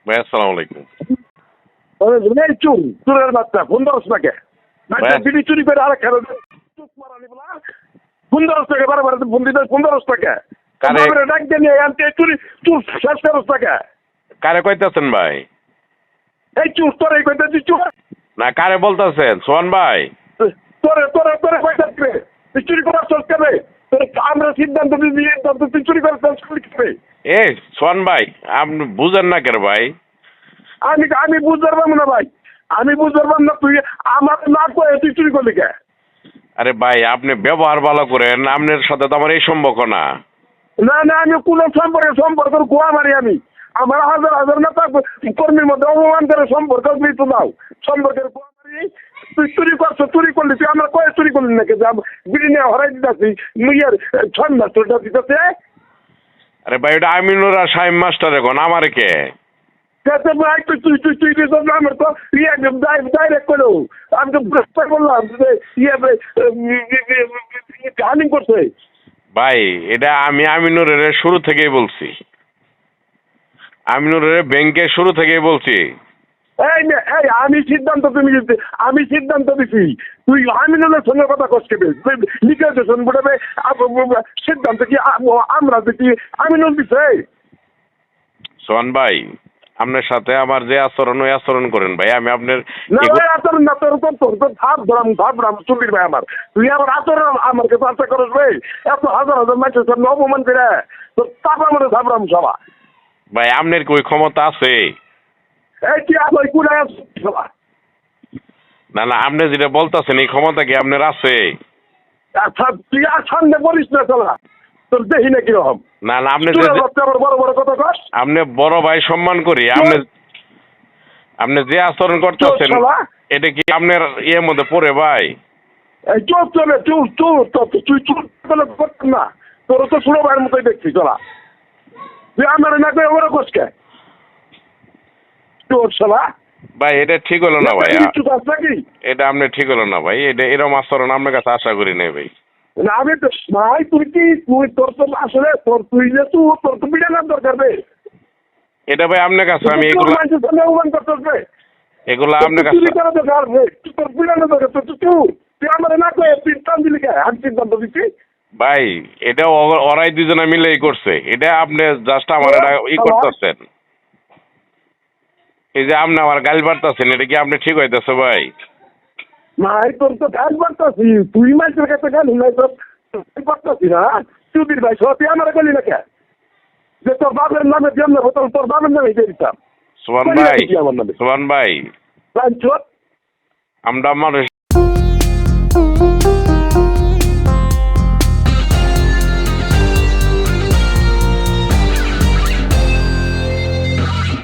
ভাই আসসালামু আলাইকুম। এই চুর চুরের বাচ্চা ফোন ধরস নাকে বিড়ি চুরি করে আর খেলো ফোন ধরস টাকা বারবার ফোন দিতে ফোন ধরস টাকা ডাক দিয়ে নিয়ে আনতে চুরি চুর শেষ করস টাকা কারে কইতাছেন ভাই? এই চুর তোর এই কইতে তুই চুর না কারে বলতাছেন সোহান ভাই? তোরে তোরে তোরে কইতে তুই চুরি করার চল কেবে আমরা সিদ্ধান্ত দিয়ে তুই চুরি করার চল কেবে? এ সোহান ভাই আপনি বুঝেন না কেন ভাই? আমি আমি বুঝতে পারবো না ভাই, আমি বুঝতে পারবো না তুই আমার না কয়ে তুই চুরি করলি কে? আরে ভাই আপনি ব্যবহার ভালো করেন, আপনার সাথে তো আমার এই সম্পর্ক না। না না আমি কোন সম্পর্ক গোয়া মারি আমি আমার হাজার হাজার নেতা কর্মীর মধ্যে অপমান করে সম্পর্ক মৃত্যু দাও সম্পর্কের গোয়া মারি। তুই চুরি করছো, চুরি করলি তুই আমরা কয়ে চুরি করলি নাকি বিড়ি নিয়ে হরাই দিতেছি মুইয়ের ছন্দা তোরটা দিতেছে। আরে ভাই ওটা আমিনুর আর শাহিম মাস্টার এখন আমার কে? আমার তো ডাইরেক্ট করো আমি তো গ্রেফতার করলাম হানিং করছে। ভাই এটা আমি আমিনুরের শুরু থেকেই বলছি, আমিনুরের ব্যাংকের শুরু থেকেই বলছি। এই আমি সিদ্ধান্ত তুমি দিতে আমি সিদ্ধান্ত দিছি তুই আমিনুলের সঙ্গে কথা কষ্ট লিখে শুনবে সিদ্ধান্ত কি আমরা দিচ্ছি আমিনুল দিছে? সোহান ভাই আপনার সাথে আমার যে আচরণ ওই আচরণ করেন ভাই, আমি আপনার আচরণ না তোর ভাব ধরাম চুলির ভাই আমার তুই আমার আচরণ আমার কাছে আশা করিস ভাই এত হাজার হাজার মানুষের সামনে অপমান করে তোর তারপর আমার ভাবরাম সভা। ভাই আপনার কি ওই ক্ষমতা আছে? এই কি আমার কুড়ায় সভা না না আপনি যেটা বলতেছেন এই ক্ষমতা কি আপনার আছে? আচ্ছা তুই আর সন্দেহ করিস না চলা তোর দেখি না কিরকম। না না আপনি বড় বড় কথা কস। আপনি বড় ভাই সম্মান করি, আপনি যে আচরণ করতেছেন এটা কি আপনার ইয়ের মধ্যে পড়ে ভাই? এই চোর চলে চুর চুর তুই চুর করতেন না তোর তো ছোট ভাইয়ের মতোই দেখছি চলা তুই আমার না করে ওরা কসকে চোর চলা। ভাই এটা ঠিক হলো না ভাই, নাকি এটা আপনি ঠিক হলো না ভাই, এটা এরকম আচরণ আপনার কাছে আশা করি নাই ভাই। না আমি তো ভাই তুই কি তুই তোর তো আসলে তুই যে তোর তো বিড়া নাম দরকার রে এটা ভাই আপনার কাছে আমি এগুলো আপনার কাছে তোর বিড়া নাম দরকার তুই আমার না কয়ে তুই টান দিলি কে আমি সিদ্ধান্ত দিচ্ছি। ভাই এটা ওরাই দুজনে মিলেই করছে, এটা আপনি জাস্ট আমার এটা ই করতেছেন, এই যে আপনি আমার গাল বাড়তেছেন এটা কি আপনি ঠিক হইতেছে ভাই? নাই তোর তো গাল বাড়তাছি তুই মানুষের কাছে গাল নাই তোর বাড়তাছি না চুদির ভাই তুই আমার গলি না কে যে তোর বাবার নামে জন্ম হতো তোর বাবার নামে দিয়ে দিতাম। সোহান ভাই আমার নামে সোহান ভাই আমরা মানুষ